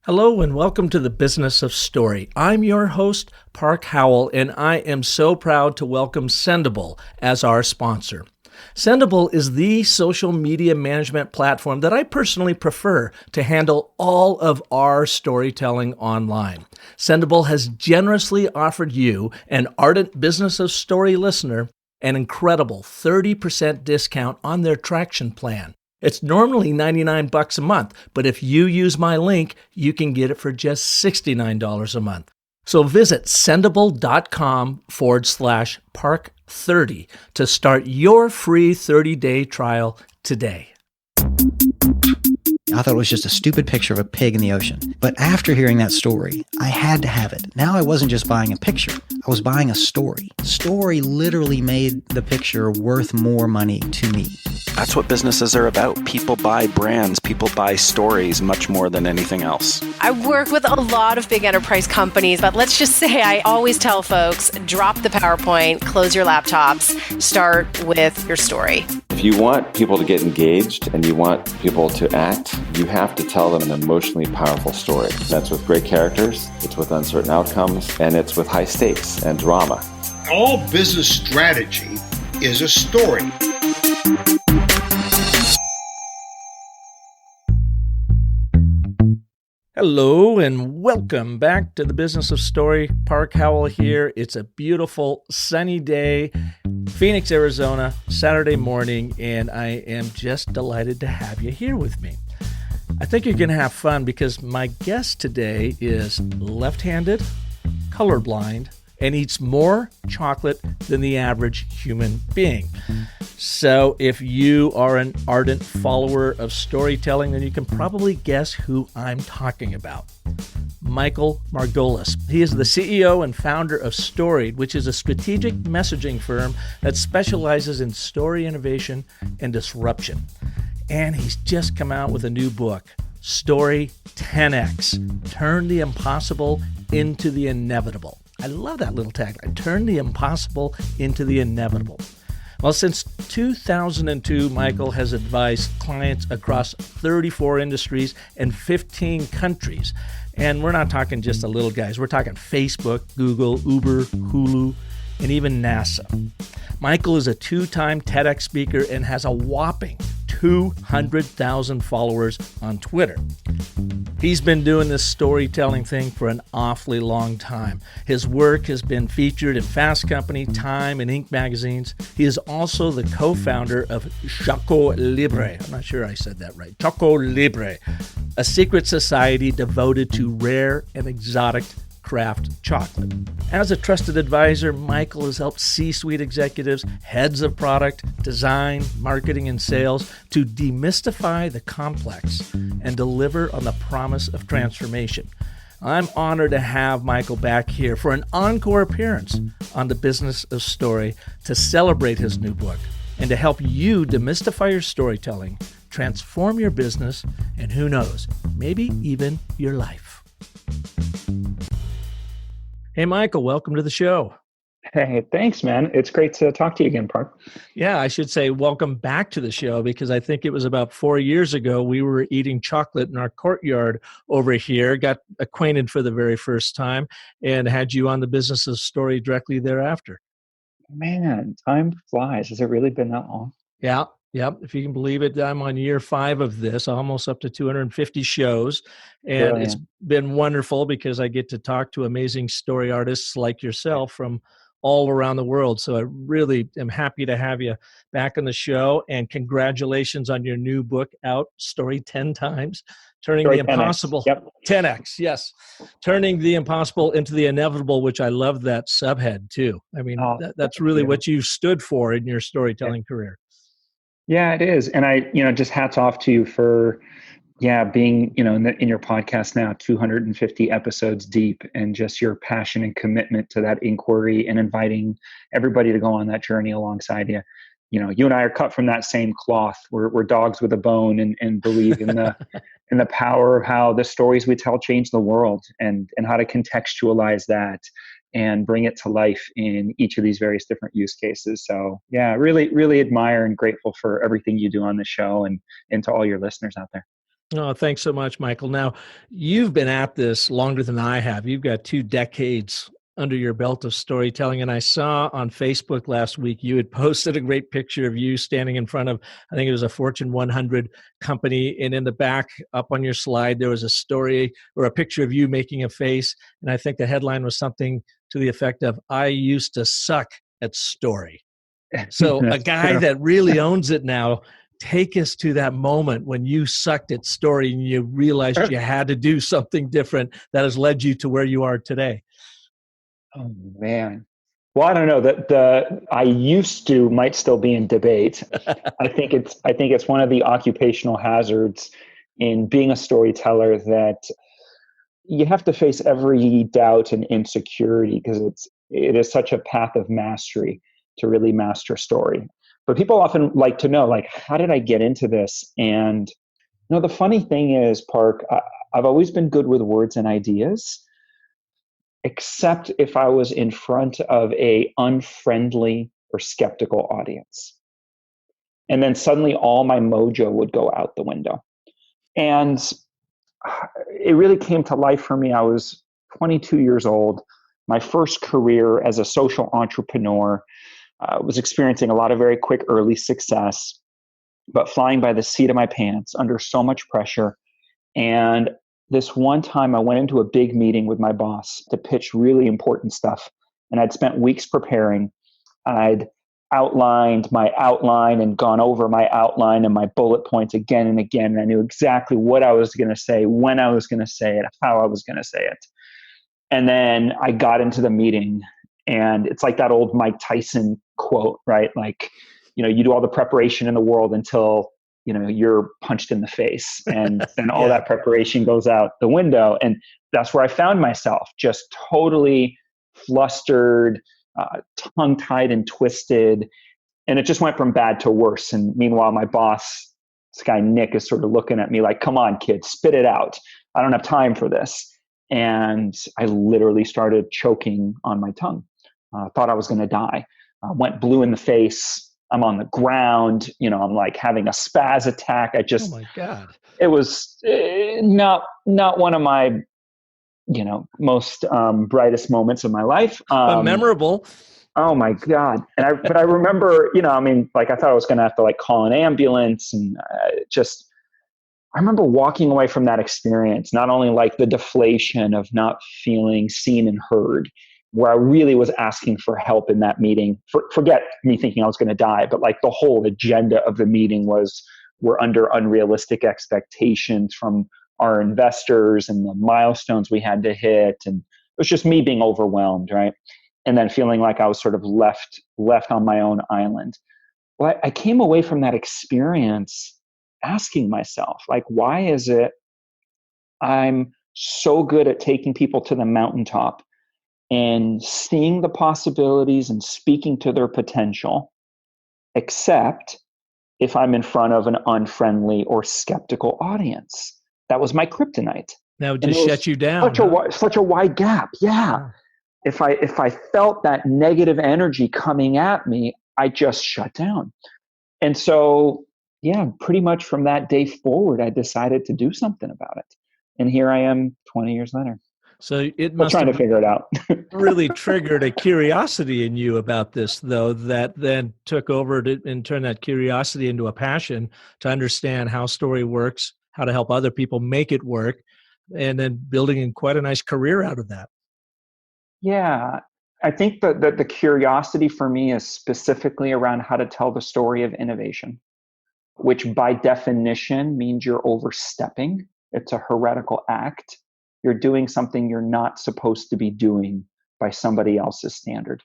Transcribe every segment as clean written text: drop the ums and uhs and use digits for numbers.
Hello and welcome to the Business of Story. I'm your host, Park Howell, and I am so proud to welcome Sendable as our sponsor. Sendable is the social media management platform that I personally prefer to handle all of our storytelling online. Sendable has generously offered you, an ardent Business of Story listener, an incredible 30% discount on their traction plan. It's normally $99 a month, but if you use my link, you can get it for just $69 a month. So visit sendable.com/park30 to start your free 30-day trial today. I thought it was just a stupid picture of a pig in the ocean. But after hearing that story, I had to have it. Now I wasn't just buying a picture, I was buying a story. Story literally made the picture worth more money to me. That's what businesses are about. People buy brands, people buy stories much more than anything else. I work with a lot of big enterprise companies, but let's just say I always tell folks, drop the PowerPoint, close your laptops, start with your story. If you want people to get engaged and you want people to act, you have to tell them an emotionally powerful story. That's with great characters, it's with uncertain outcomes, and it's with high stakes and drama. All business strategy is a story. Hello and welcome back to the Business of Story. Park Howell here. It's a beautiful sunny day, Phoenix, Arizona, Saturday morning, and I am just delighted to have you here with me. I think you're going to have fun because my guest today is left-handed, colorblind, and eats more chocolate than the average human being. So if you are an ardent follower of storytelling, then you can probably guess who I'm talking about. Michael Margolis. He is the CEO and founder of Storied, which is a strategic messaging firm that specializes in story innovation and disruption. And he's just come out with a new book, Story 10X, Turn the Impossible into the Inevitable. I love that little tagline, turn the impossible into the inevitable. Well, since 2002, Michael has advised clients across 34 industries and 15 countries. And we're not talking just the little guys. We're talking Facebook, Google, Uber, Hulu, and even NASA. Michael is a two-time TEDx speaker and has a whopping 200,000 followers on Twitter. He's been doing this storytelling thing for an awfully long time. His work has been featured in Fast Company, Time, and Inc. magazines. He is also the co-founder of Choco Libre. I'm not sure I said that right. Choco Libre, a secret society devoted to rare and exotic craft chocolate. As a trusted advisor, Michael has helped C-suite executives, heads of product, design, marketing, and sales to demystify the complex and deliver on the promise of transformation. I'm honored to have Michael back here for an encore appearance on the Business of Story to celebrate his new book and to help you demystify your storytelling, transform your business, and who knows, maybe even your life. Hey, Michael, welcome to the show. Hey, thanks, man. It's great to talk to you again, Park. Yeah, I should say welcome back to the show because I think it was about 4 years ago we were eating chocolate in our courtyard over here, got acquainted for the very first time, and had you on the Business of Story directly thereafter. Man, time flies. Has it really been that long? Yeah. If you can believe it, I'm on year 5 of this, almost up to 250 shows. And Brilliant. It's been wonderful because I get to talk to amazing story artists like yourself from all around the world. So I really am happy to have you back on the show. And congratulations on your new book out, Story 10 Times, Turning Story the 10X. Impossible. Yep. 10X, yes. Turning the impossible into the inevitable, which I love that subhead too. I mean, that's really what you stood for in your storytelling career. Yeah, it is. And I, just hats off to you for, being, in your podcast now, 250 episodes deep, and just your passion and commitment to that inquiry and inviting everybody to go on that journey alongside you. You and I are cut from that same cloth. We're dogs with a bone and believe in the in the power of how the stories we tell change the world and how to contextualize that and bring it to life in each of these various different use cases. So yeah, really, really admire and grateful for everything you do on the show and to all your listeners out there. Oh, thanks so much, Michael. Now, you've been at this longer than I have. You've got 2 decades under your belt of storytelling. And I saw on Facebook last week, you had posted a great picture of you standing in front of, I think it was a Fortune 100 company. And in the back, up on your slide, there was a story or a picture of you making a face. And I think the headline was something to the effect of, I used to suck at story. So a guy true. that really owns it now, take us to that moment when you sucked at story and you realized you had to do something different that has led you to where you are today. Oh man. Well, I don't know that the I used to might still be in debate. I think it's one of the occupational hazards in being a storyteller that you have to face every doubt and insecurity because it is such a path of mastery to really master story. But people often like to know, like, how did I get into this? And the funny thing is, Park, I've always been good with words and ideas, except if I was in front of a unfriendly or skeptical audience. And then suddenly all my mojo would go out the window. And it really came to life for me. I was 22 years old. My first career as a social entrepreneur, was experiencing a lot of very quick early success, but flying by the seat of my pants under so much pressure. And this one time I went into a big meeting with my boss to pitch really important stuff. And I'd spent weeks preparing. I'd outlined my outline and gone over my outline and my bullet points again and again. And I knew exactly what I was going to say, when I was going to say it, how I was going to say it. And then I got into the meeting, and it's like that old Mike Tyson quote, right? Like, you do all the preparation in the world until, you're punched in the face, and then all that preparation goes out the window. And that's where I found myself, just totally flustered, tongue-tied and twisted. And it just went from bad to worse. And meanwhile, my boss, this guy Nick, is sort of looking at me like, come on, kid, spit it out. I don't have time for this. And I literally started choking on my tongue. Thought I was going to die. Went blue in the face. I'm on the ground. I'm like having a spaz attack. Oh my God. It was not one of my, most brightest moments of my life. But memorable. Oh my God. But I remember, I thought I was going to have to call an ambulance, and I remember walking away from that experience, not only the deflation of not feeling seen and heard, where I really was asking for help in that meeting. Forget me thinking I was going to die, but the whole agenda of the meeting was, we're under unrealistic expectations from our investors and the milestones we had to hit. And it was just me being overwhelmed, right? And then feeling like I was sort of left on my own island. Well, I came away from that experience asking myself, why is it I'm so good at taking people to the mountaintop and seeing the possibilities and speaking to their potential, except if I'm in front of an unfriendly or skeptical audience? That was my kryptonite. That would just shut you down. Such a wide gap. Yeah. If I felt that negative energy coming at me, I just shut down. And so, pretty much from that day forward, I decided to do something about it. And here I am 20 years later. So it must trying to figure it out. really triggered a curiosity in you about this, though, that then took over and turned that curiosity into a passion to understand how story works, how to help other people make it work, and then building in quite a nice career out of that. Yeah. I think that the curiosity for me is specifically around how to tell the story of innovation, which by definition means you're overstepping. It's a heretical act. You're doing something you're not supposed to be doing by somebody else's standard.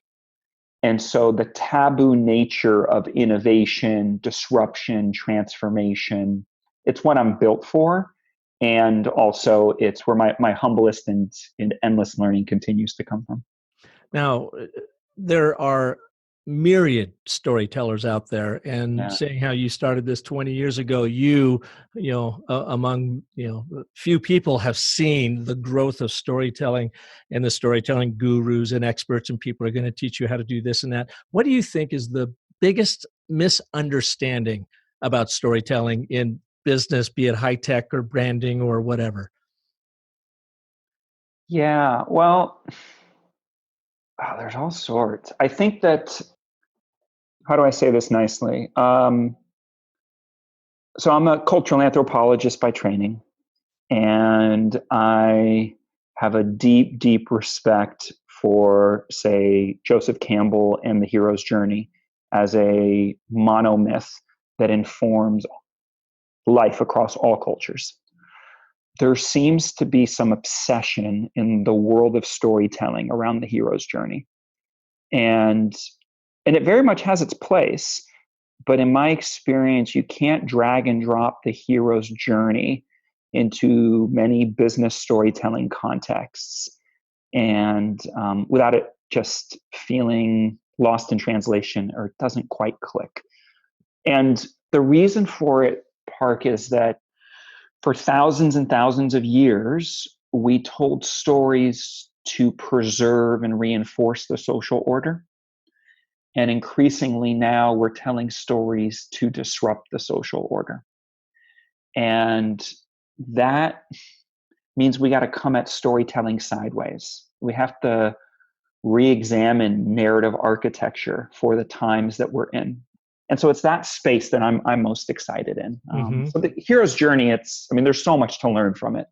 And so the taboo nature of innovation, disruption, transformation, it's what I'm built for. And also it's where my humblest and endless learning continues to come from. Now, there are myriad storytellers out there, and saying how you started this 20 years ago, among few people have seen the growth of storytelling, and the storytelling gurus and experts and people are going to teach you how to do this and that. What do you think is the biggest misunderstanding about storytelling in business, be it high tech or branding or whatever? Yeah, well, there's all sorts. I think that, how do I say this nicely? So I'm a cultural anthropologist by training, and I have a deep, deep respect for, say, Joseph Campbell and the hero's journey as a monomyth that informs life across all cultures. There seems to be some obsession in the world of storytelling around the hero's journey. And it very much has its place. But in my experience, you can't drag and drop the hero's journey into many business storytelling contexts and without it just feeling lost in translation or it doesn't quite click. And the reason for it, Park, is that for thousands and thousands of years, we told stories to preserve and reinforce the social order. And increasingly now we're telling stories to disrupt the social order. And that means we got to come at storytelling sideways. We have to re-examine narrative architecture for the times that we're in. And so it's that space that I'm most excited in. So the hero's journey, there's so much to learn from it.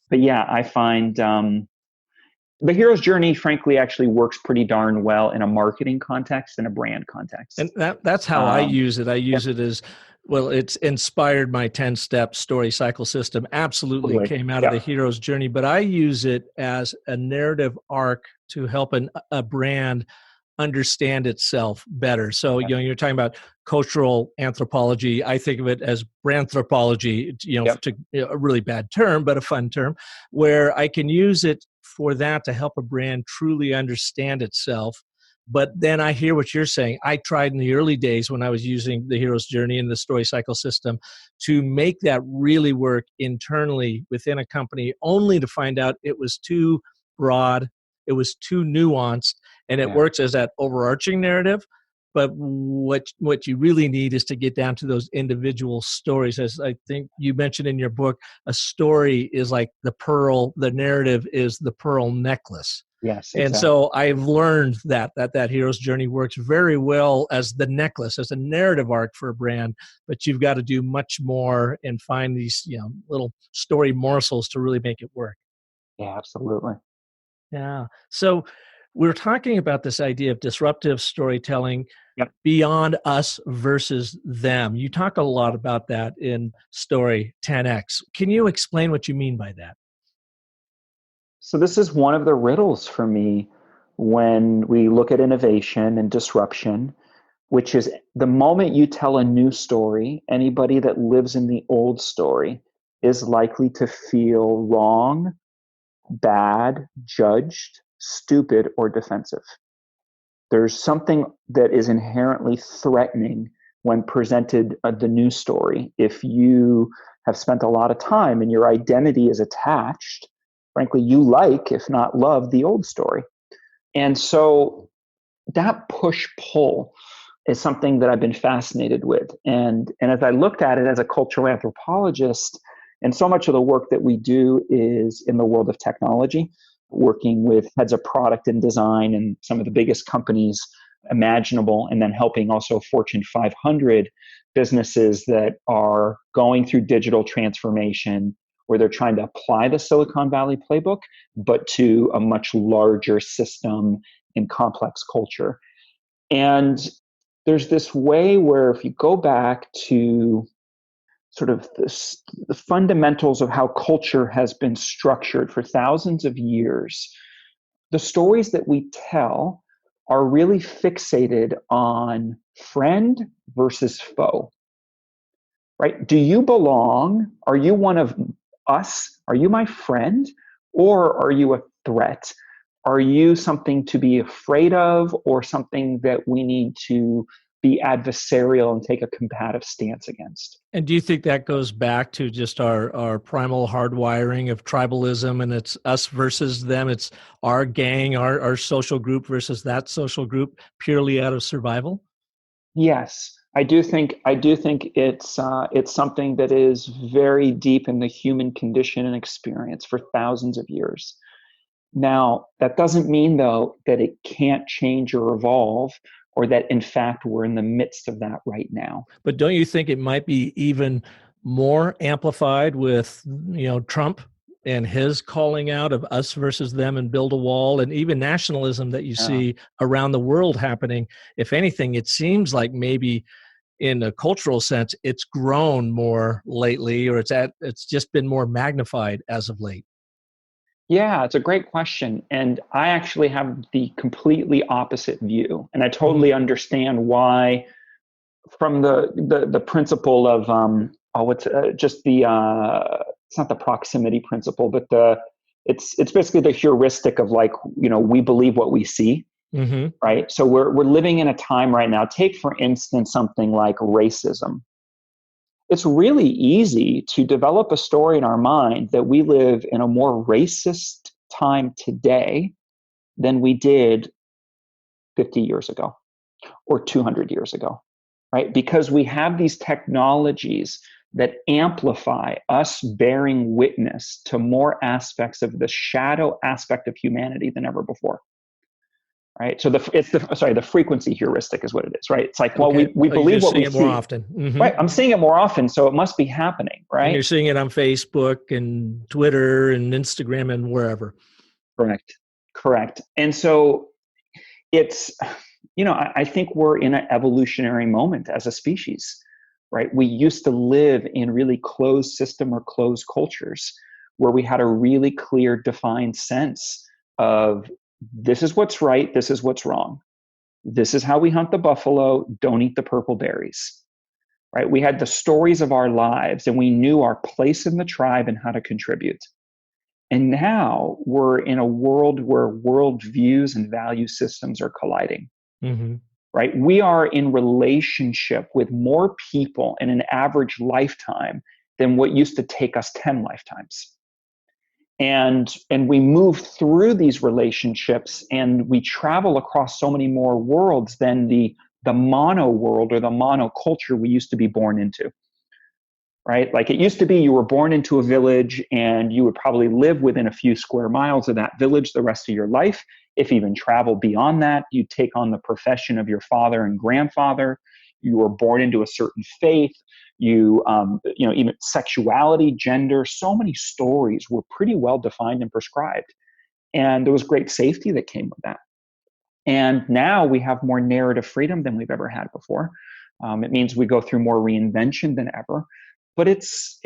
But yeah, I find the hero's journey, frankly, actually works pretty darn well in a marketing context and a brand context. And that's how I use it. I use it as, well, it's inspired my 10-step story cycle system. Absolutely came out of the hero's journey, but I use it as a narrative arc to help a brand understand itself better. So, you're talking about cultural anthropology. I think of it as branthropology, a really bad term, but a fun term, where I can use it for that to help a brand truly understand itself. But then I hear what you're saying. I tried in the early days when I was using the hero's journey and the story cycle system to make that really work internally within a company, only to find out it was too broad, it was too nuanced, and it works as that overarching narrative. But what you really need is to get down to those individual stories. As I think you mentioned in your book, a story is like the pearl, the narrative is the pearl necklace. Yes. Exactly. And so I've learned that hero's journey works very well as the necklace, as a narrative arc for a brand, but you've got to do much more and find these, little story morsels to really make it work. Yeah, absolutely. Yeah. So we're talking about this idea of disruptive storytelling beyond us versus them. You talk a lot about that in Story 10X. Can you explain what you mean by that? So this is one of the riddles for me when we look at innovation and disruption, which is the moment you tell a new story, anybody that lives in the old story is likely to feel wrong, bad, judged, stupid, or defensive. There's something that is inherently threatening when presented the new story. If you have spent a lot of time and your identity is attached, frankly, you like, if not love, the old story. And so that push-pull is something that I've been fascinated with. And as I looked at it as a cultural anthropologist, and so much of the work that we do is in the world of technology, working with heads of product and design and some of the biggest companies imaginable, and then helping also Fortune 500 businesses that are going through digital transformation, where they're trying to apply the Silicon Valley playbook, but to a much larger system and complex culture. And there's this way where if you go back to sort of the fundamentals of how culture has been structured for thousands of years, the stories that we tell are really fixated on friend versus foe, right? Do you belong? Are you one of us? Are you my friend? Or are you a threat? Are you something to be afraid of, or something that we need to be adversarial and take a combative stance against? And do you think that goes back to just our primal hardwiring of tribalism, and it's us versus them? It's our gang, our social group versus that social group, purely out of survival? Yes. I do think it's something that is very deep in the human condition and experience for thousands of years. Now, that doesn't mean though that it can't change or evolve, or that in fact we're in the midst of that right now. But don't you think it might be even more amplified with, Trump and his calling out of us versus them and build a wall, and even nationalism that you see around the world happening? If anything, it seems like maybe in a cultural sense, it's grown more lately, or it's just been more magnified as of late. Yeah, it's a great question. And I actually have the completely opposite view. And I Mhm. totally understand why, from the principle of it's not the proximity principle, but it's basically the heuristic of, like, we believe what we see, Mhm. right? So we're living in a time right now. Take for instance something like racism. It's really easy to develop a story in our mind that we live in a more racist time today than we did 50 years ago or 200 years ago, right? Because we have these technologies that amplify us bearing witness to more aspects of the shadow aspect of humanity than ever before. Right. So the frequency heuristic is what it is, right? It's like, well, Okay. we Oh, you're believe just what we seeing it more see. often. Right. Mhm. I'm seeing it more often, so it must be happening, And you're right? seeing it on Facebook and Twitter and Instagram and wherever. Correct. Correct. And so it's, I think we're in an evolutionary moment as a species, right? We used to live in really closed system or closed cultures where we had a really clear, defined sense of, this is what's right, this is what's wrong. This is how we hunt the buffalo, don't eat the purple berries, right? We had the stories of our lives and we knew our place in the tribe and how to contribute. And now we're in a world where worldviews and value systems are colliding, Mhm. right? We are in relationship with more people in an average lifetime than what used to take us 10 lifetimes. And we move through these relationships and we travel across so many more worlds than the mono world or the mono culture we used to be born into. Right? Like, it used to be you were born into a village and you would probably live within a few square miles of that village the rest of your life. If even travel beyond that, you take on the profession of your father and grandfather. You were born into a certain faith. Even sexuality, gender, so many stories were pretty well defined and prescribed. And there was great safety that came with that. And now we have more narrative freedom than we've ever had before. It means we go through more reinvention than ever, but it's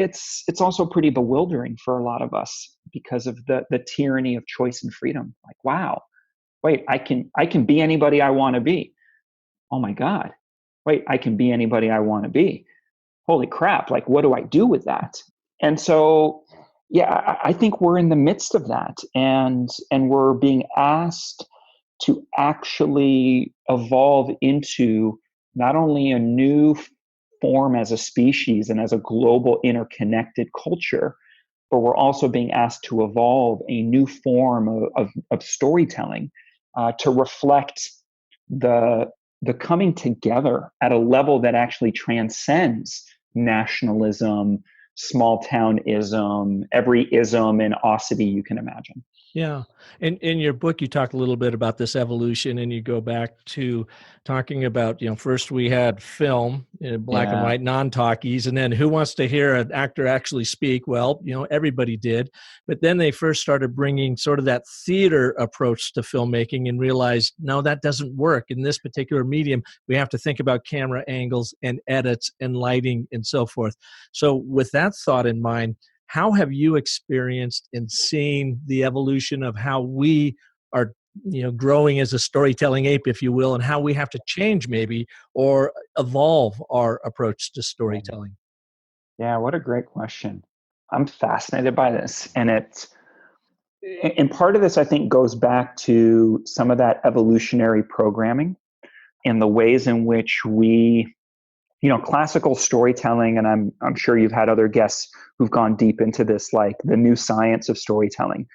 also pretty bewildering for a lot of us because of the tyranny of choice and freedom. Like, wow, wait, I can be anybody I want to be. Oh my God, wait, I can be anybody I want to be. Holy crap! Like, what do I do with that? And so, yeah, I think we're in the midst of that, and we're being asked to actually evolve into not only a new form as a species and as a global interconnected culture, but we're also being asked to evolve a new form of storytelling to reflect the the coming together at a level that actually transcends nationalism, small townism, every ism and osity you can imagine. Yeah. In your book, you talk a little bit about this evolution, and you go back to talking about, first we had film, black and Yeah. white, non-talkies, and then who wants to hear an actor actually speak? Well, everybody did. But then they first started bringing sort of that theater approach to filmmaking and realized, no, that doesn't work. In this particular medium, we have to think about camera angles and edits and lighting and so forth. So with that thought in mind, how have you experienced and seen the evolution of how we are, growing as a storytelling ape, if you will, and how we have to change maybe or evolve our approach to storytelling? Yeah, what a great question. I'm fascinated by this. And part of this, I think, goes back to some of that evolutionary programming and the ways in which classical storytelling, and I'm sure you've had other guests who've gone deep into this, like the new science of storytelling,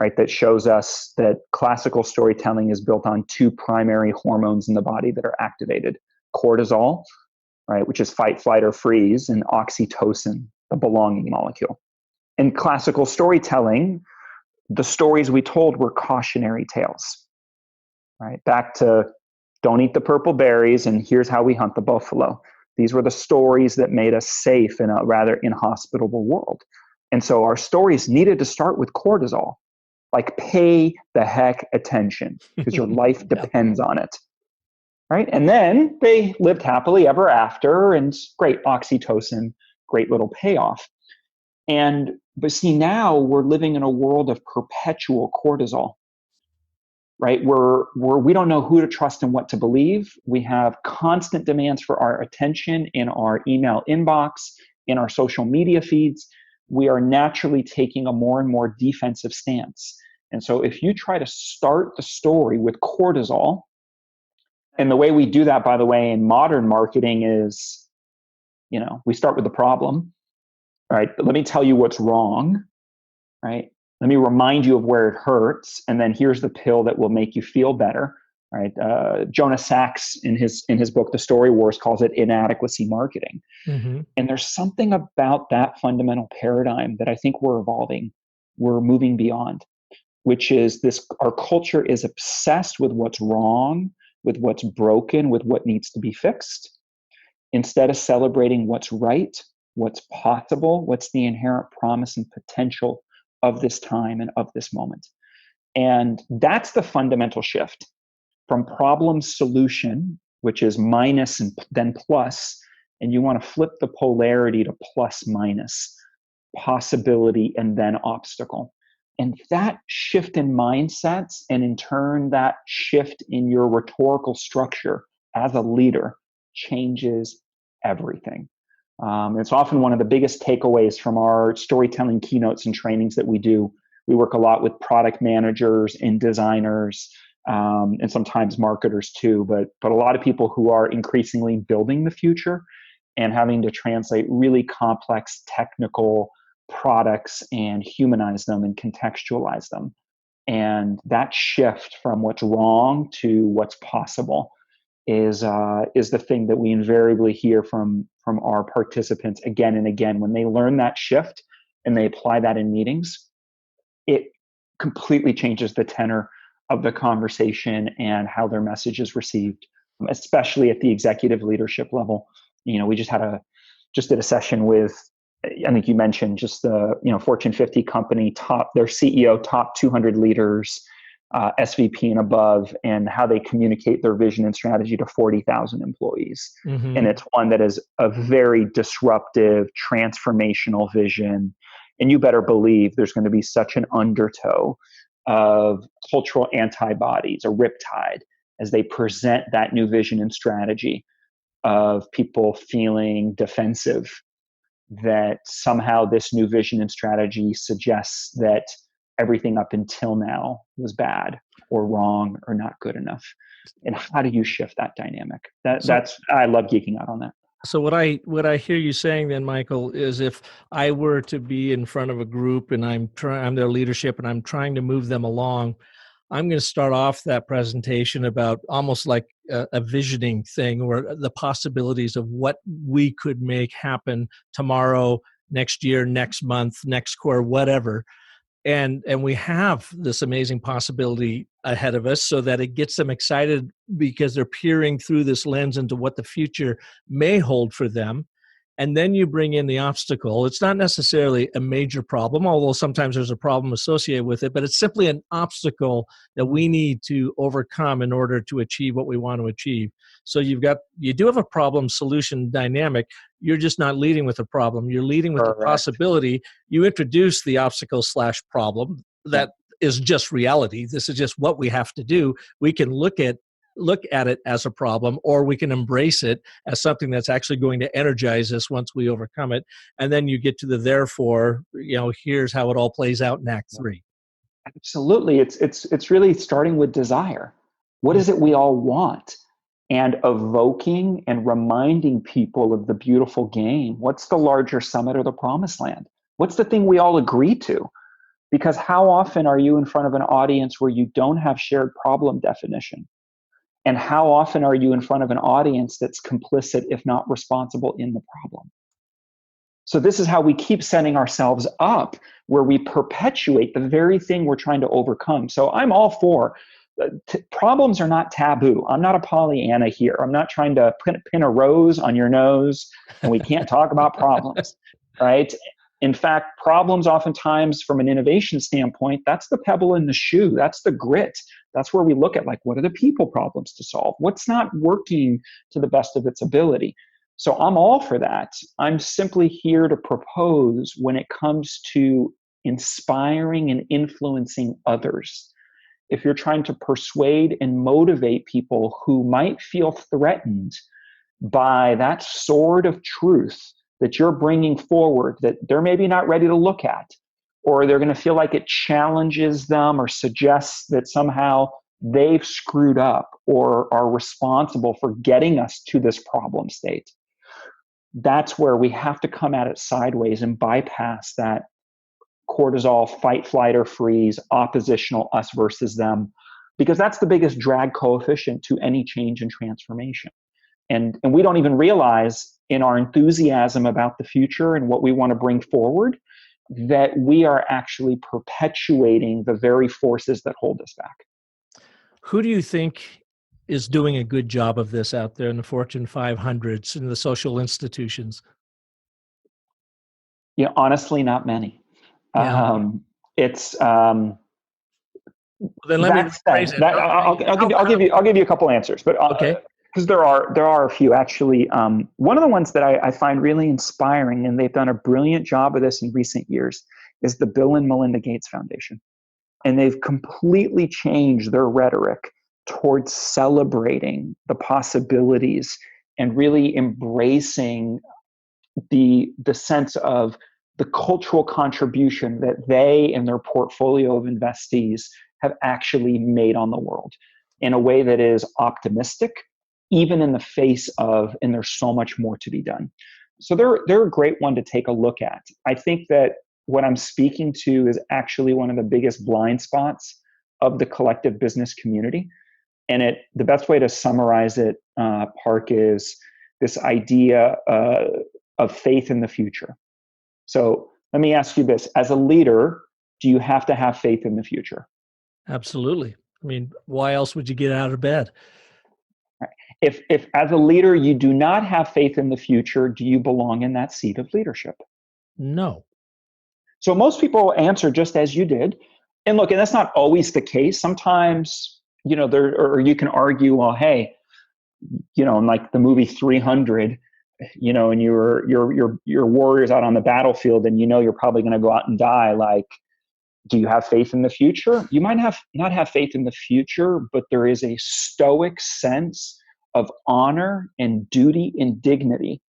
right? That shows us that classical storytelling is built on two primary hormones in the body that are activated: cortisol, right? Which is fight, flight, or freeze, and oxytocin, the belonging molecule. In classical storytelling, the stories we told were cautionary tales, right? Back to don't eat the purple berries and here's how we hunt the buffalo. These were the stories that made us safe in a rather inhospitable world. And so our stories needed to start with cortisol, like pay the heck attention because your life depends on it, right? And then they lived happily ever after, and great, oxytocin, great little payoff. But see, now we're living in a world of perpetual cortisol, right? We don't know who to trust and what to believe. We have constant demands for our attention in our email inbox, in our social media feeds. We are naturally taking a more and more defensive stance. And so if you try to start the story with cortisol, and the way we do that, by the way, in modern marketing is, we start with the problem. All right, let me tell you what's wrong, right? Let me remind you of where it hurts, and then here's the pill that will make you feel better, right? Jonah Sachs, in his book, The Story Wars, calls it inadequacy marketing. Mm-hmm. And there's something about that fundamental paradigm that I think we're evolving, we're moving beyond, which is our culture is obsessed with what's wrong, with what's broken, with what needs to be fixed, instead of celebrating what's right, what's possible, what's the inherent promise and potential of this time and of this moment. And that's the fundamental shift from problem solution, which is minus and then plus, and you want to flip the polarity to plus minus, possibility and then obstacle. And that shift in mindsets, and in turn, that shift in your rhetorical structure as a leader, changes everything. It's often one of the biggest takeaways from our storytelling keynotes and trainings that we do. We work a lot with product managers and designers, and sometimes marketers too, but a lot of people who are increasingly building the future and having to translate really complex technical products and humanize them and contextualize them. And that shift from what's wrong to what's possible is the thing that we invariably hear from our participants again and again. When they learn that shift and they apply that in meetings, it completely changes the tenor of the conversation and how their message is received, especially at the executive leadership level. We just did a session with, I think you mentioned, just the Fortune 50 company, their CEO, top 200 leaders, SVP and above, and how they communicate their vision and strategy to 40,000 employees. Mm-hmm. And it's one that is a very disruptive, transformational vision. And you better believe there's going to be such an undertow of cultural antibodies, a riptide, as they present that new vision and strategy, of people feeling defensive that somehow this new vision and strategy suggests that everything up until now was bad or wrong or not good enough. And how do you shift that dynamic? I love geeking out on that. So what I hear you saying then, Michael, is if I were to be in front of a group and I'm their leadership and I'm trying to move them along, I'm going to start off that presentation about almost like a visioning thing, or the possibilities of what we could make happen tomorrow, next year, next month, next quarter, whatever. And we have this amazing possibility ahead of us, so that it gets them excited because they're peering through this lens into what the future may hold for them. And then you bring in the obstacle. It's not necessarily a major problem, although sometimes there's a problem associated with it, but it's simply an obstacle that we need to overcome in order to achieve what we want to achieve. So you do have a problem solution dynamic. You're just not leading with a problem. You're leading with the possibility. You introduce the obstacle / problem. That is just reality. This is just what we have to do. We can look at it as a problem, or we can embrace it as something that's actually going to energize us once we overcome it. And then you get to the therefore, here's how it all plays out in Act 3. Absolutely. It's really starting with desire. What is it we all want? And evoking and reminding people of the beautiful game. What's the larger summit or the promised land? What's the thing we all agree to? Because how often are you in front of an audience where you don't have shared problem definition? And how often are you in front of an audience that's complicit, if not responsible, in the problem? So this is how we keep setting ourselves up, where we perpetuate the very thing we're trying to overcome. So I'm all for problems are not taboo. I'm not a Pollyanna here. I'm not trying to pin a rose on your nose and we can't talk about problems, right? In fact, problems oftentimes from an innovation standpoint, that's the pebble in the shoe. That's the grit. That's where we look at, like, what are the people problems to solve? What's not working to the best of its ability? So I'm all for that. I'm simply here to propose, when it comes to inspiring and influencing others, if you're trying to persuade and motivate people who might feel threatened by that sword of truth that you're bringing forward, that they're maybe not ready to look at, or they're going to feel like it challenges them or suggests that somehow they've screwed up or are responsible for getting us to this problem state, that's where we have to come at it sideways and bypass that cortisol, fight, flight, or freeze, oppositional us versus them, because that's the biggest drag coefficient to any change and transformation. And we don't even realize, in our enthusiasm about the future and what we want to bring forward, that we are actually perpetuating the very forces that hold us back. Who do you think is doing a good job of this out there in the Fortune 500s and the social institutions? Honestly, not many. Yeah. It's Then let me rephrase it. I'll give you a couple answers, but okay, because there are a few actually. One of the ones that I find really inspiring, and they've done a brilliant job of this in recent years, is the Bill and Melinda Gates Foundation, and they've completely changed their rhetoric towards celebrating the possibilities and really embracing the sense of the cultural contribution that they and their portfolio of investees have actually made on the world in a way that is optimistic, even in the face of, and there's so much more to be done. So they're a great one to take a look at. I think that what I'm speaking to is actually one of the biggest blind spots of the collective business community. And the best way to summarize it, Park, is this idea of faith in the future. So let me ask you this. As a leader, do you have to have faith in the future? Absolutely. I mean, why else would you get out of bed? Right. If as a leader you do not have faith in the future, do you belong in that seat of leadership? No. So most people answer just as you did. And look, and that's not always the case. Sometimes, or you can argue, well, hey, in like the movie 300, and your warriors out on the battlefield, and you're probably going to go out and die. Like, do you have faith in the future? You might not have faith in the future, but there is a stoic sense of honor and duty and dignity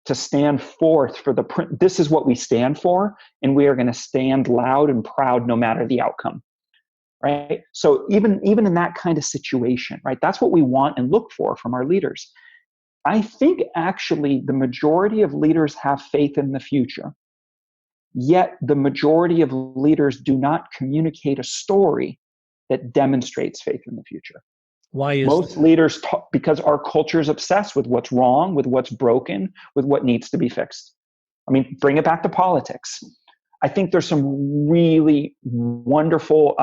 to stand forth for this is what we stand for, and we are going to stand loud and proud no matter the outcome. Right? So even in that kind of situation, right, that's what we want and look for from our leaders. I think actually the majority of leaders have faith in the future, yet the majority of leaders do not communicate a story that demonstrates faith in the future. Why is most leaders talk because our culture is obsessed with what's wrong, with what's broken, with what needs to be fixed. I mean, bring it back to politics. I think there's some really wonderful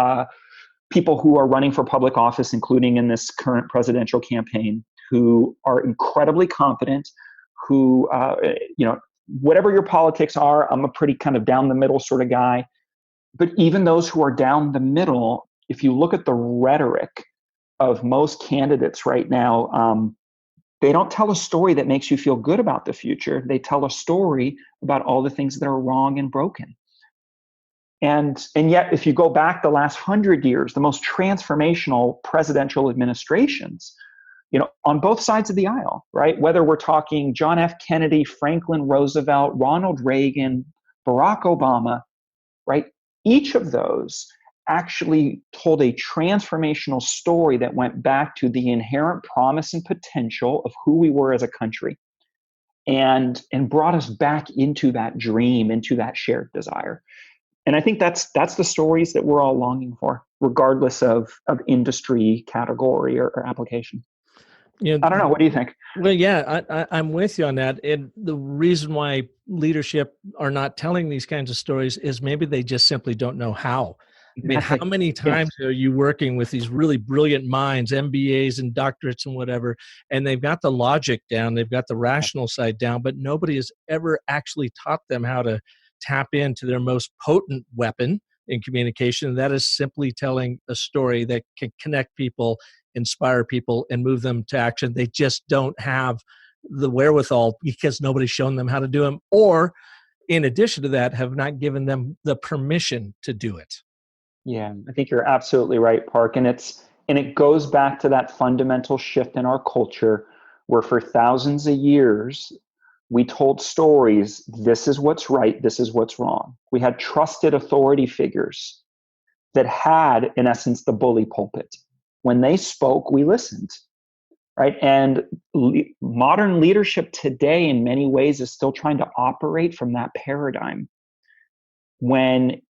people who are running for public office, including in this current presidential campaign, who are incredibly competent, who, whatever your politics are, I'm a pretty kind of down the middle sort of guy. But even those who are down the middle, if you look at the rhetoric of most candidates right now, they don't tell a story that makes you feel good about the future. They tell a story about all the things that are wrong and broken. And yet, if you go back the last 100 years, the most transformational presidential administrations, on both sides of the aisle, right? Whether we're talking John F. Kennedy, Franklin Roosevelt, Ronald Reagan, Barack Obama, right? Each of those actually told a transformational story that went back to the inherent promise and potential of who we were as a country, and brought us back into that dream, into that shared desire. And I think that's the stories that we're all longing for, regardless of industry, category, or application. I don't know. What do you think? Well, yeah, I'm with you on that. And the reason why leadership are not telling these kinds of stories is maybe they just simply don't know how. I mean, how many times are you working with these really brilliant minds, MBAs and doctorates and whatever, and they've got the logic down, they've got the rational side down, but nobody has ever actually taught them how to tap into their most potent weapon in communication. That is simply telling a story that can connect people, inspire people, and move them to action. They just don't have the wherewithal because nobody's shown them how to do them, or in addition to that, have not given them the permission to do it. Yeah, I think you're absolutely right, Park. And it goes back to that fundamental shift in our culture where for thousands of years, we told stories, this is what's right, this is what's wrong. We had trusted authority figures that had, in essence, the bully pulpit. When they spoke, we listened, right? And modern leadership today, in many ways, is still trying to operate from that paradigm when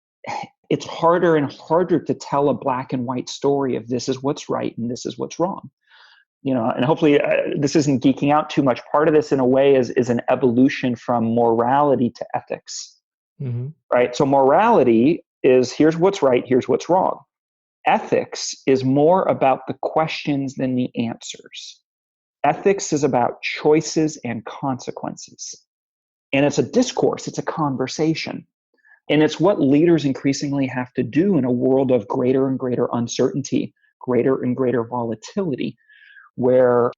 it's harder and harder to tell a black and white story of this is what's right and this is what's wrong. And hopefully this isn't geeking out too much. Part of this, in a way, is an evolution from morality to ethics, right? So morality is here's what's right, here's what's wrong. Ethics is more about the questions than the answers. Ethics is about choices and consequences. And it's a discourse, it's a conversation. And it's what leaders increasingly have to do in a world of greater and greater uncertainty, greater and greater volatility, where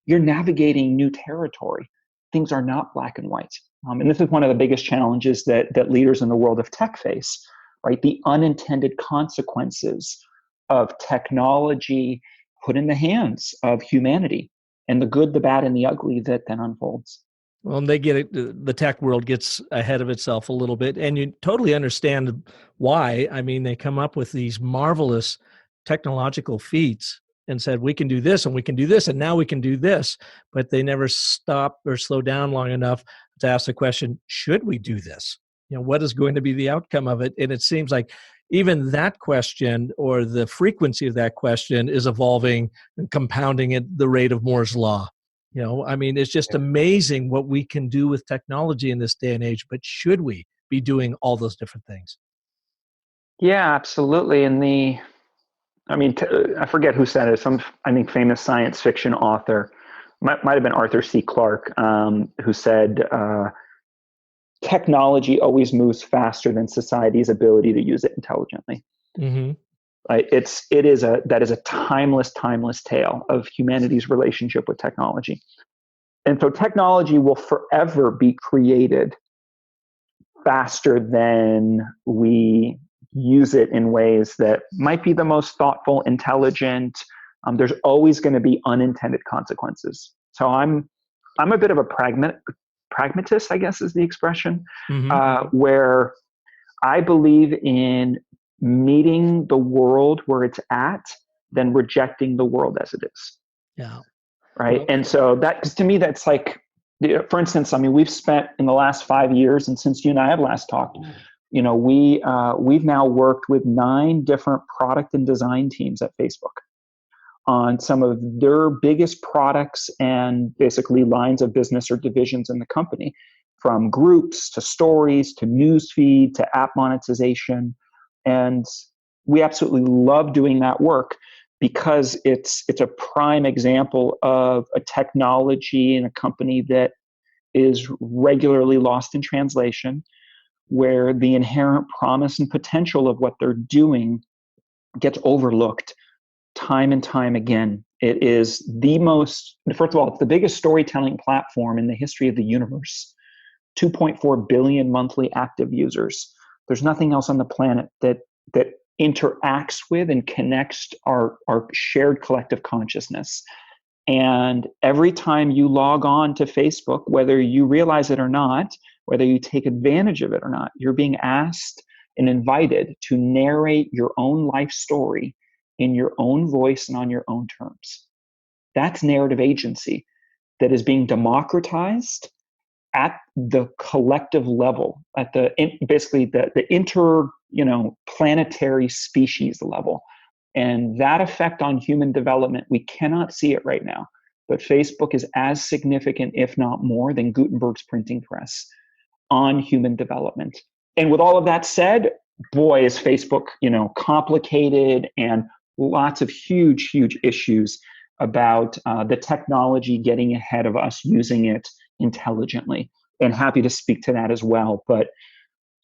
you're navigating new territory. Things are not black and white. And this is one of the biggest challenges that leaders in the world of tech face, right? The unintended consequences of technology put in the hands of humanity, and the good, the bad, and the ugly that then unfolds. Well, and they get it. The tech world gets ahead of itself a little bit, and you totally understand why. I mean, they come up with these marvelous technological feats and said, we can do this and we can do this, and now we can do this. But they never stop or slow down long enough to ask the question, should we do this? What is going to be the outcome of it? And it seems like even that question, or the frequency of that question, is evolving and compounding at the rate of Moore's law. I mean, it's just amazing what we can do with technology in this day and age, but should we be doing all those different things? Yeah, absolutely. And I forget who said it, some, I think, famous science fiction author, might have been Arthur C. Clarke, who said, technology always moves faster than society's ability to use it intelligently. Mm-hmm. Right? That is a timeless tale of humanity's relationship with technology. And so technology will forever be created faster than we use it in ways that might be the most thoughtful, intelligent. There's always going to be unintended consequences. So I'm a bit of a pragmatist, I guess is the expression, where I believe in meeting the world where it's at, than rejecting the world as it is. Yeah. Right. And so that, to me, that's like, for instance, I mean, we've spent in the last 5 years, and since you and I have last talked, we've now worked with 9 different product and design teams at Facebook on some of their biggest products and basically lines of business or divisions in the company, from groups to stories to newsfeed to app monetization. And we absolutely love doing that work because it's a prime example of a technology and a company that is regularly lost in translation, where the inherent promise and potential of what they're doing gets overlooked time and time again. It is first of all, it's the biggest storytelling platform in the history of the universe. 2.4 billion monthly active users. There's nothing else on the planet that interacts with and connects our shared collective consciousness. And every time you log on to Facebook, whether you realize it or not, whether you take advantage of it or not, you're being asked and invited to narrate your own life story in your own voice and on your own terms. That's narrative agency that is being democratized at the collective level, at the planetary species level. And that effect on human development, we cannot see it right now. but Facebook is as significant, if not more, than Gutenberg's printing press on human development. And with all of that said, boy, is Facebook, complicated, and lots of huge, huge issues about the technology getting ahead of us using it intelligently. And happy to speak to that as well. But,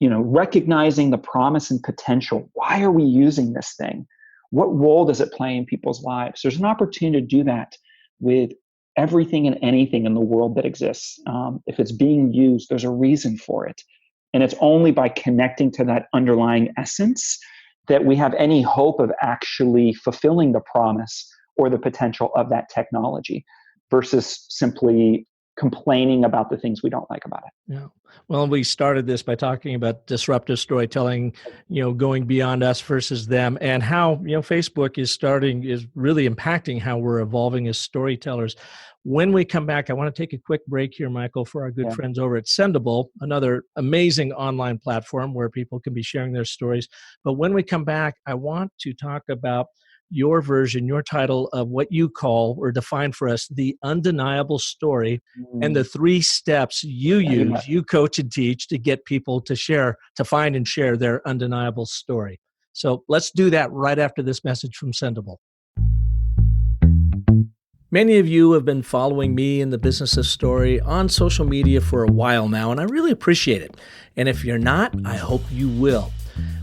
recognizing the promise and potential. Why are we using this thing? What role does it play in people's lives? There's an opportunity to do that with everything and anything in the world that exists. If it's being used, there's a reason for it. And it's only by connecting to that underlying essence that we have any hope of actually fulfilling the promise or the potential of that technology versus simply complaining about the things we don't like about it. Yeah. Well, we started this by talking about disruptive storytelling, going beyond us versus them, and how, Facebook is really impacting how we're evolving as storytellers. When we come back, I want to take a quick break here, Michael, for our good friends over at Sendable, another amazing online platform where people can be sharing their stories. But when we come back, I want to talk about your version, your title of what you call or define for us the undeniable story, and the 3 steps you use, you coach and teach to get people to find and share their undeniable story. So let's do that right after this message from Sendable. Many of you have been following me in the Business of Story on social media for a while now, and I really appreciate it. And if you're not, I hope you will.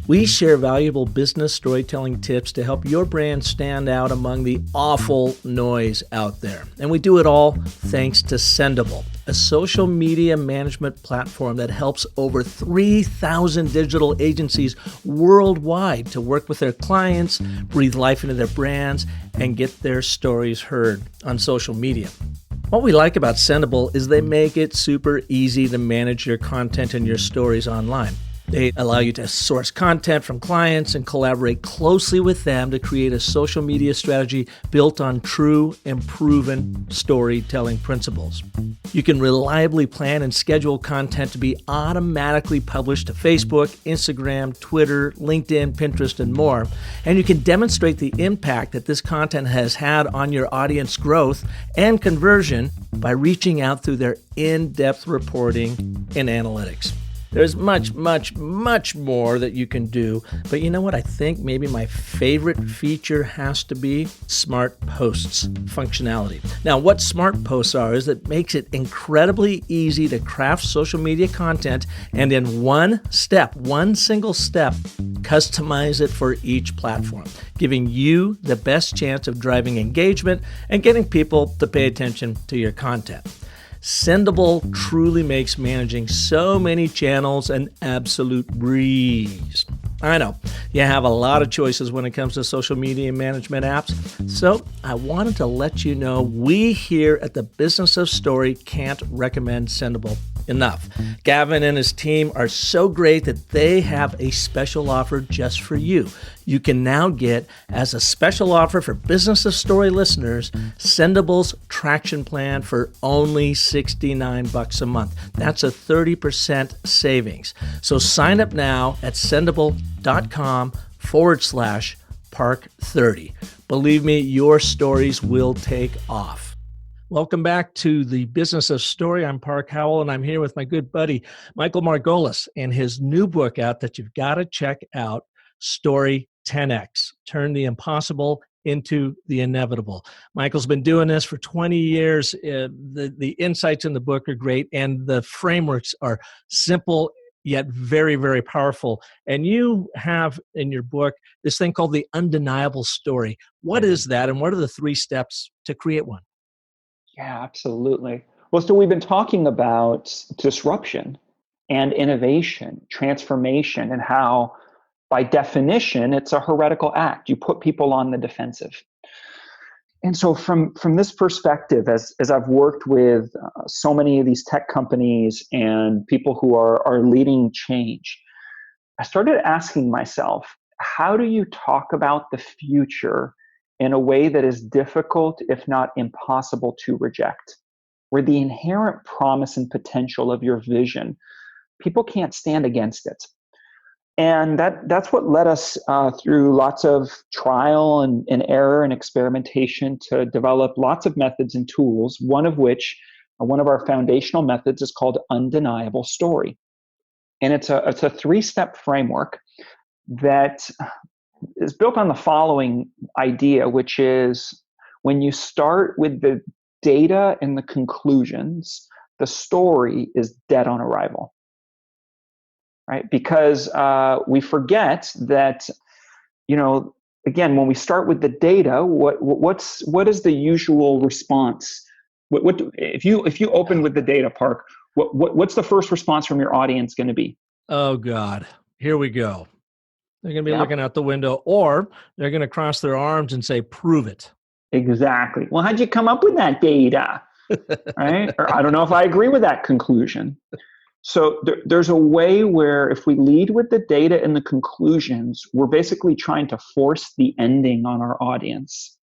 We share valuable business storytelling tips to help your brand stand out among the awful noise out there. And we do it all thanks to Sendable, a social media management platform that helps over 3,000 digital agencies worldwide to work with their clients, breathe life into their brands, and get their stories heard on social media. What we like about Sendable is they make it super easy to manage your content and your stories online. They allow you to source content from clients and collaborate closely with them to create a social media strategy built on true and proven storytelling principles. You can reliably plan and schedule content to be automatically published to Facebook, Instagram, Twitter, LinkedIn, Pinterest, and more. And you can demonstrate the impact that this content has had on your audience growth and conversion by reaching out through their in-depth reporting and analytics. There's much, much, much more that you can do. But you know what? I think maybe my favorite feature has to be Smart Posts functionality. Now, what Smart Posts are is it makes it incredibly easy to craft social media content and in one single step, customize it for each platform, giving you the best chance of driving engagement and getting people to pay attention to your content. Sendable truly makes managing so many channels an absolute breeze. I know, you have a lot of choices when it comes to social media management apps, so I wanted to let you know we here at the Business of Story can't recommend Sendable enough. Gavin and his team are so great that they have a special offer just for you. You can now get, as a special offer for Business of Story listeners, Sendable's Traction Plan for only $69 a month. That's a 30% savings. So sign up now at sendable.com/Park30. Believe me, your stories will take off. Welcome back to the Business of Story. I'm Park Howell, and I'm here with my good buddy, Michael Margolis, and his new book out that you've got to check out, Story 10X, Turn the Impossible into the Inevitable. Michael's been doing this for 20 years. The insights in the book are great, and the frameworks are simple yet very, very powerful. And you have in your book this thing called the undeniable story. What is that, and what are the 3 steps to create one? Yeah, absolutely. Well, so we've been talking about disruption and innovation, transformation, and how, by definition, it's a heretical act. You put people on the defensive. And so from this perspective, as I've worked with so many of these tech companies and people who are leading change, I started asking myself, how do you talk about the future in a way that is difficult, if not impossible, to reject, where the inherent promise and potential of your vision, people can't stand against it? And that's what led us through lots of trial and error and experimentation to develop lots of methods and tools, one of which, one of our foundational methods is called undeniable story. And it's a 3-step framework that is built on the following idea, which is when you start with the data and the conclusions, the story is dead on arrival. Right? Because we forget that, again, when we start with the data, what is the usual response? If you open with the data, Park, what's the first response from your audience going to be? Oh God, here we go. They're going to be looking out the window, or they're going to cross their arms and say, "Prove it." Exactly. Well, how'd you come up with that data? Right? Or I don't know if I agree with that conclusion. So there's a way where if we lead with the data and the conclusions, we're basically trying to force the ending on our audience.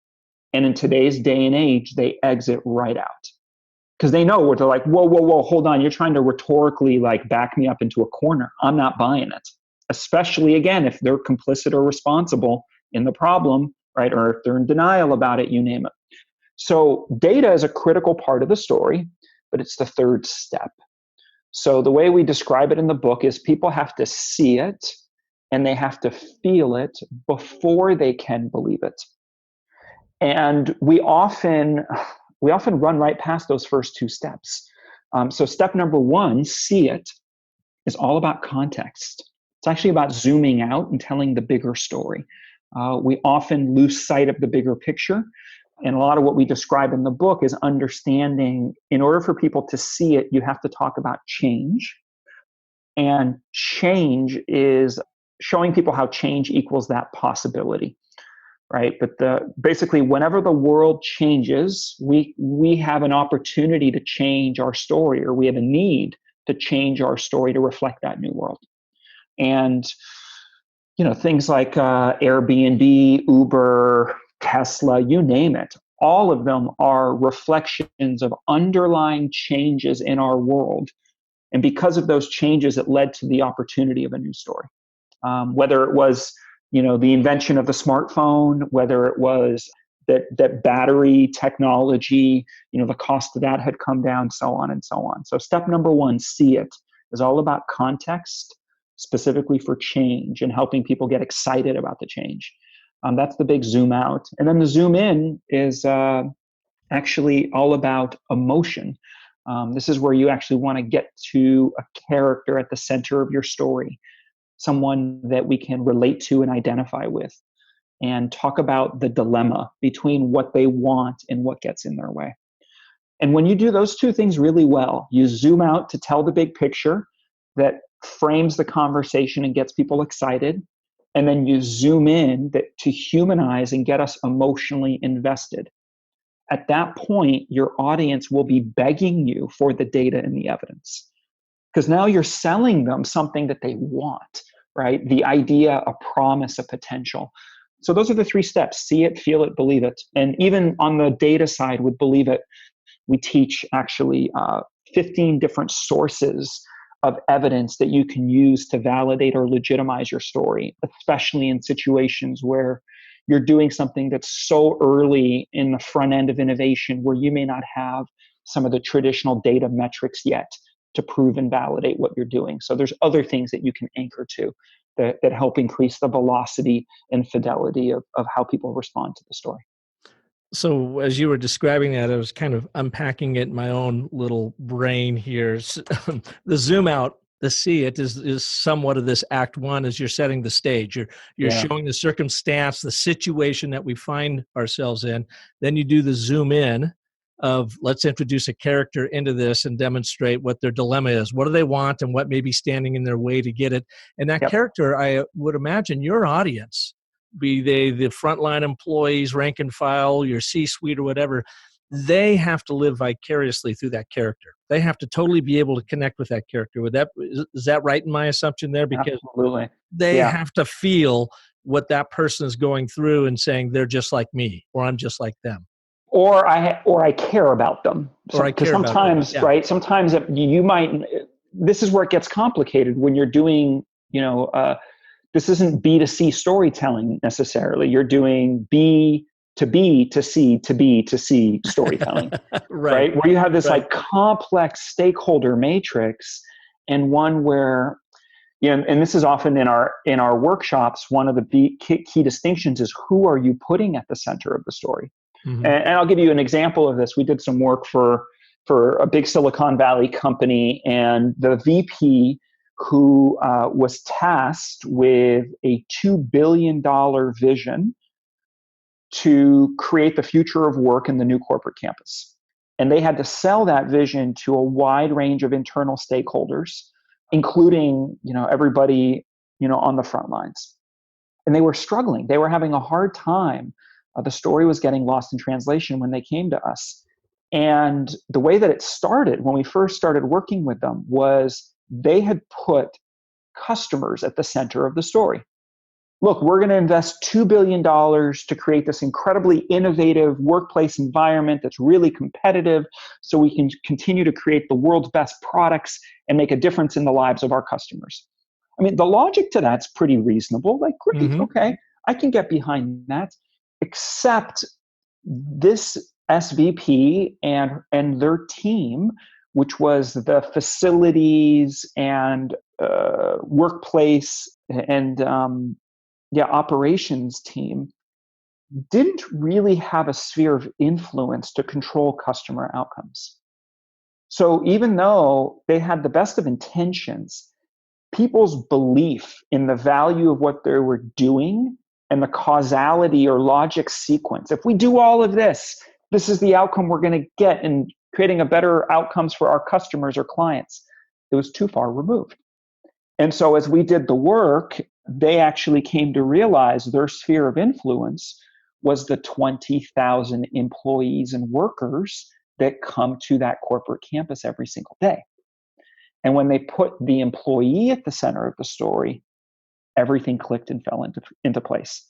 And in today's day and age, they exit right out. Because they know where they're like, whoa, hold on. You're trying to rhetorically back me up into a corner. I'm not buying it. Especially, again, if they're complicit or responsible in the problem, right? Or if they're in denial about it, you name it. So data is a critical part of the story, but it's the third step. So the way we describe it in the book is people have to see it and they have to feel it before they can believe it. And we often run right past those first 2 steps. So step number 1, see it, is all about context. It's actually about zooming out and telling the bigger story. We often lose sight of the bigger picture. And a lot of what we describe in the book is understanding, in order for people to see it, you have to talk about change. And change is showing people how change equals that possibility, right? But basically, whenever the world changes, we have an opportunity to change our story, or we have a need to change our story to reflect that new world. And, things like Airbnb, Uber, Tesla, you name it, all of them are reflections of underlying changes in our world. And because of those changes, it led to the opportunity of a new story. Whether it was, the invention of the smartphone, whether it was that battery technology, the cost of that had come down, so on and so on. So step number 1, see it, is all about context, specifically for change and helping people get excited about the change. That's the big zoom out. And then the zoom in is actually all about emotion. This is where you actually want to get to a character at the center of your story, someone that we can relate to and identify with, and talk about the dilemma between what they want and what gets in their way. And when you do those 2 things really well, you zoom out to tell the big picture that frames the conversation and gets people excited. And then you zoom in to humanize and get us emotionally invested. At that point, your audience will be begging you for the data and the evidence. Because now you're selling them something that they want, right? The idea, a promise, a potential. So those are the 3 steps: see it, feel it, believe it. And even on the data side with believe it, we teach actually 15 different sources of evidence that you can use to validate or legitimize your story, especially in situations where you're doing something that's so early in the front end of innovation where you may not have some of the traditional data metrics yet to prove and validate what you're doing. So there's other things that you can anchor to that help increase the velocity and fidelity of how people respond to the story. So as you were describing that, I was kind of unpacking it in my own little brain here. The zoom out, the see it is somewhat of this act 1 as you're setting the stage. You're showing the circumstance, the situation that we find ourselves in. Then you do the zoom in of let's introduce a character into this and demonstrate what their dilemma is. What do they want and what may be standing in their way to get it? And that character, I would imagine your audience, be they the frontline employees, rank and file, your C-suite or whatever, they have to live vicariously through that character. They have to totally be able to connect with that character. Is that right in my assumption there? Because absolutely, they have to feel what that person is going through and saying they're just like me, or I'm just like them, or I care about them. Because sometimes, right? Sometimes you might. This is where it gets complicated when you're doing, this isn't B2C storytelling necessarily. You're doing B to B to C to B to C storytelling, right? Where you have this like complex stakeholder matrix, and one where, and this is often in our workshops, one of the key distinctions is who are you putting at the center of the story? Mm-hmm. And I'll give you an example of this. We did some work for a big Silicon Valley company, and the VP who was tasked with a $2 billion vision to create the future of work in the new corporate campus. And they had to sell that vision to a wide range of internal stakeholders, including, everybody, on the front lines. And they were struggling. They were having a hard time. The story was getting lost in translation when they came to us. And the way that it started when we first started working with them was they had put customers at the center of the story. Look, we're going to invest $2 billion to create this incredibly innovative workplace environment that's really competitive so we can continue to create the world's best products and make a difference in the lives of our customers. I mean, the logic to that's pretty reasonable. Like, great, mm-hmm. Okay, I can get behind that, except this SVP and their team, which was the facilities and workplace and operations team, didn't really have a sphere of influence to control customer outcomes. So even though they had the best of intentions, people's belief in the value of what they were doing and the causality or logic sequence, if we do all of this, this is the outcome we're going to get in creating a better outcomes for our customers or clients, it was too far removed. And so as we did the work, they actually came to realize their sphere of influence was the 20,000 employees and workers that come to that corporate campus every single day. And when they put the employee at the center of the story, everything clicked and fell into place,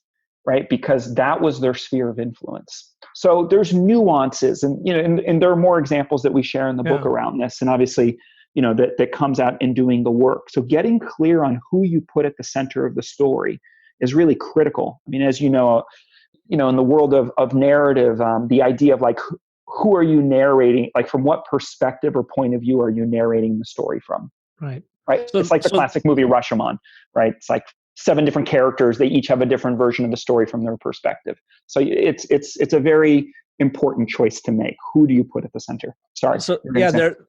right? Because that was their sphere of influence. So there's nuances, and and there are more examples that we share in the book around this. And obviously, that comes out in doing the work. So getting clear on who you put at the center of the story is really critical. I mean, as in the world of narrative, the idea of like, who are you narrating? Like, from what perspective or point of view are you narrating the story from? Right. So, it's like the classic movie Rashomon, right? It's like 7 different characters. They each have a different version of the story from their perspective. So it's a very important choice to make. Who do you put at the center? Sorry. So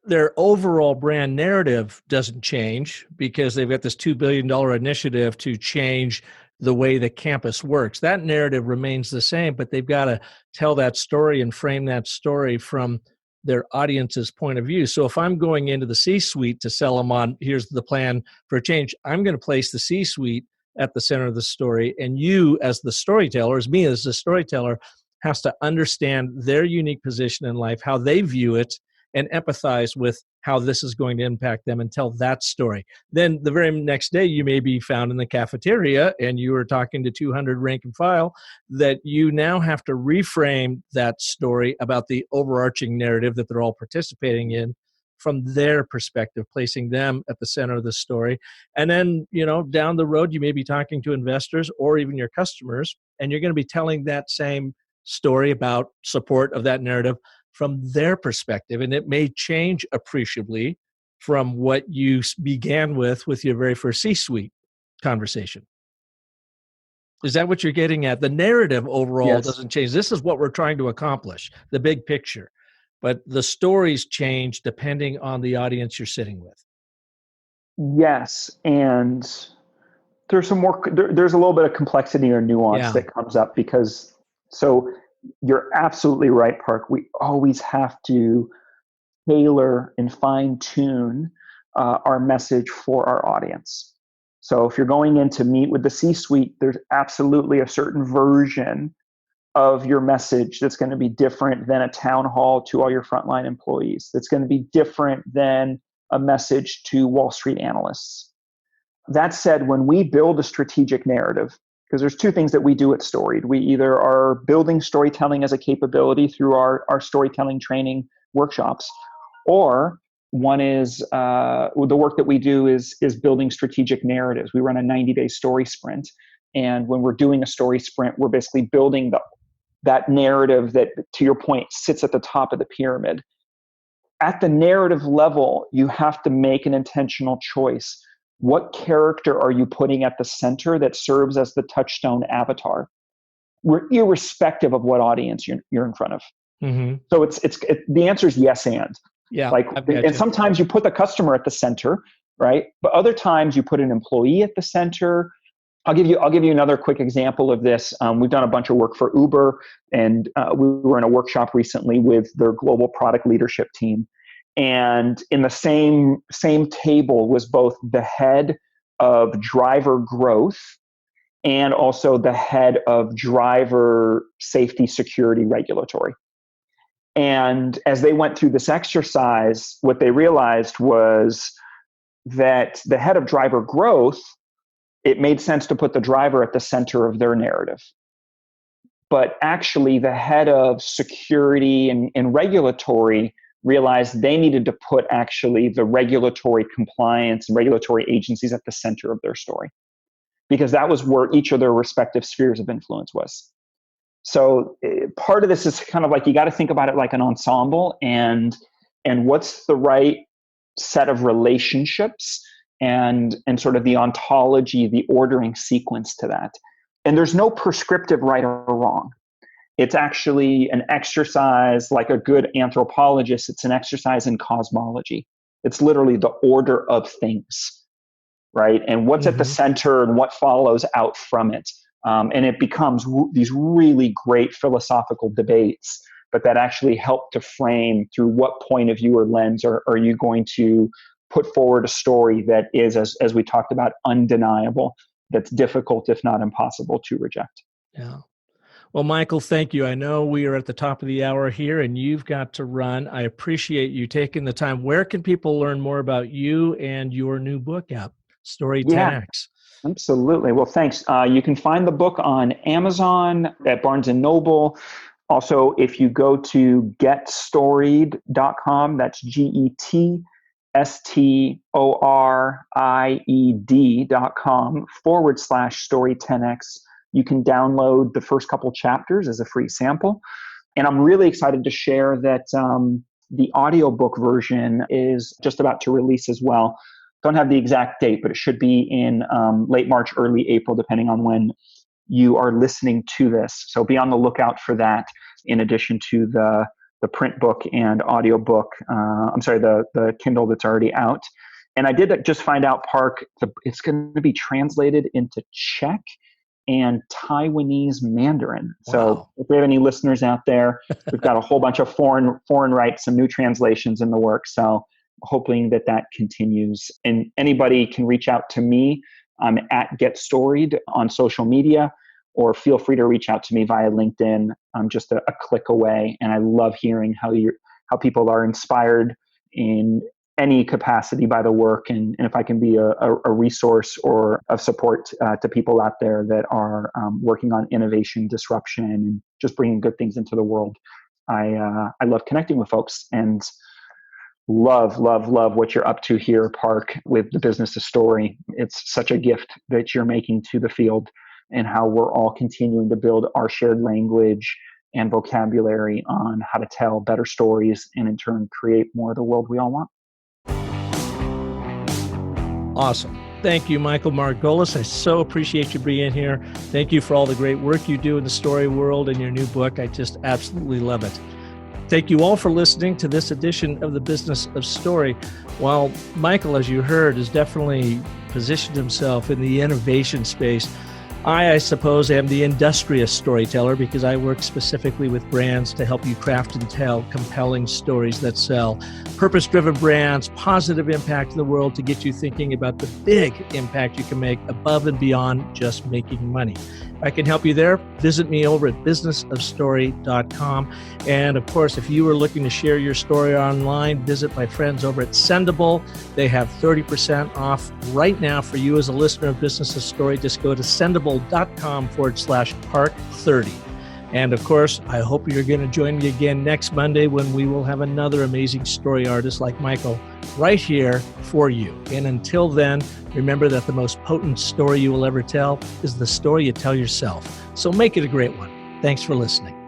their overall brand narrative doesn't change because they've got this $2 billion initiative to change the way the campus works. That narrative remains the same, but they've got to tell that story and frame that story from their audience's point of view. So if I'm going into the C-suite to sell them on, here's the plan for a change, I'm going to place the C-suite at the center of the story. And you as the storyteller, as me as the storyteller, has to understand their unique position in life, how they view it, and empathize with how this is going to impact them and tell that story. Then the very next day, you may be found in the cafeteria and you are talking to 200 rank and file, that you now have to reframe that story about the overarching narrative that they're all participating in from their perspective, placing them at the center of the story. And then, down the road, you may be talking to investors or even your customers, and you're going to be telling that same story about support of that narrative from their perspective. And it may change appreciably from what you began with your very first C-suite conversation. Is that what you're getting at? The narrative overall doesn't change. This is what we're trying to accomplish, the big picture. But the stories change depending on the audience you're sitting with. Yes. And there's there's a little bit of complexity or nuance that comes up because, so you're absolutely right, Park. We always have to tailor and fine tune our message for our audience. So if you're going in to meet with the C-suite, there's absolutely a certain version of your message that's going to be different than a town hall to all your frontline employees. That's going to be different than a message to Wall Street analysts. That said, when we build a strategic narrative, because there's 2 things that we do at Storied. We either are building storytelling as a capability through our storytelling training workshops, or One is the work that we do is building strategic narratives. We run a 90-day story sprint. And when we're doing a story sprint, we're basically building that narrative that, to your point, sits at the top of the pyramid. At the narrative level, you have to make an intentional choice. What character are you putting at the center that serves as the touchstone avatar? We're irrespective of what audience you're in front of. Mm-hmm. So the answer is yes and. Yeah. And sometimes you put the customer at the center, right? But other times you put an employee at the center. I'll give you another quick example of this. We've done a bunch of work for Uber, and we were in a workshop recently with their global product leadership team. And in the same table was both the head of driver growth and also the head of driver safety, security, regulatory. And as they went through this exercise, what they realized was that the head of driver growth, it made sense to put the driver at the center of their narrative. But actually, the head of security and regulatory realized they needed to put actually the regulatory compliance and regulatory agencies at the center of their story, because that was where each of their respective spheres of influence was. So part of this is kind of like, you got to think about it like an ensemble, and what's the right set of relationships and sort of the ontology, the ordering sequence to that. And there's no prescriptive right or wrong. It's actually an exercise, like a good anthropologist, it's an exercise in cosmology. It's literally the order of things, right? And what's at the center and what follows out from it. And it becomes these really great philosophical debates, but that actually help to frame through what point of view or lens are you going to put forward a story that is, as we talked about, undeniable, that's difficult, if not impossible, to reject. Yeah. Well, Michael, thank you. I know we are at the top of the hour here and you've got to run. I appreciate you taking the time. Where can people learn more about you and your new book out, Story 10X? Absolutely. Well, thanks. You can find the book on Amazon, at Barnes & Noble. Also, if you go to getstoried.com, that's GetStoried.com/story10x, you can download the first couple chapters as a free sample. And I'm really excited to share that the audiobook version is just about to release as well. Don't have the exact date, but it should be in late March, early April, depending on when you are listening to this. So be on the lookout for that, in addition to the print book and audiobook. The Kindle that's already out. And I did just find out, Park, it's going to be translated into Czech and Taiwanese Mandarin. Wow. So if we have any listeners out there, we've got a whole bunch of foreign rights, some new translations in the works. So hoping that continues. And anybody can reach out to me. I'm at Get Storied on social media, or feel free to reach out to me via LinkedIn. I'm just a click away. And I love hearing how people are inspired in any capacity by the work, and if I can be a resource or of support to people out there that are working on innovation, disruption, and just bringing good things into the world. I love connecting with folks, and love what you're up to here, Park, with the business of story. It's such a gift that you're making to the field, and how we're all continuing to build our shared language and vocabulary on how to tell better stories, and in turn create more of the world we all want. Awesome. Thank you, Michael Margolis. I so appreciate you being here. Thank you for all the great work you do in the story world and your new book. I just absolutely love it. Thank you all for listening to this edition of The Business of Story. While Michael, as you heard, has definitely positioned himself in the innovation space, I suppose, am the industrious storyteller, because I work specifically with brands to help you craft and tell compelling stories that sell. Purpose-driven brands, positive impact in the world to get you thinking about the big impact you can make above and beyond just making money. If I can help you there, visit me over at businessofstory.com. And of course, if you are looking to share your story online, visit my friends over at Sendable. They have 30% off right now for you as a listener of Business of Story. Just go to sendable.com/Park30. And of course, I hope you're going to join me again next Monday when we will have another amazing story artist like Michael right here for you. And until then, remember that the most potent story you will ever tell is the story you tell yourself. So make it a great one. Thanks for listening.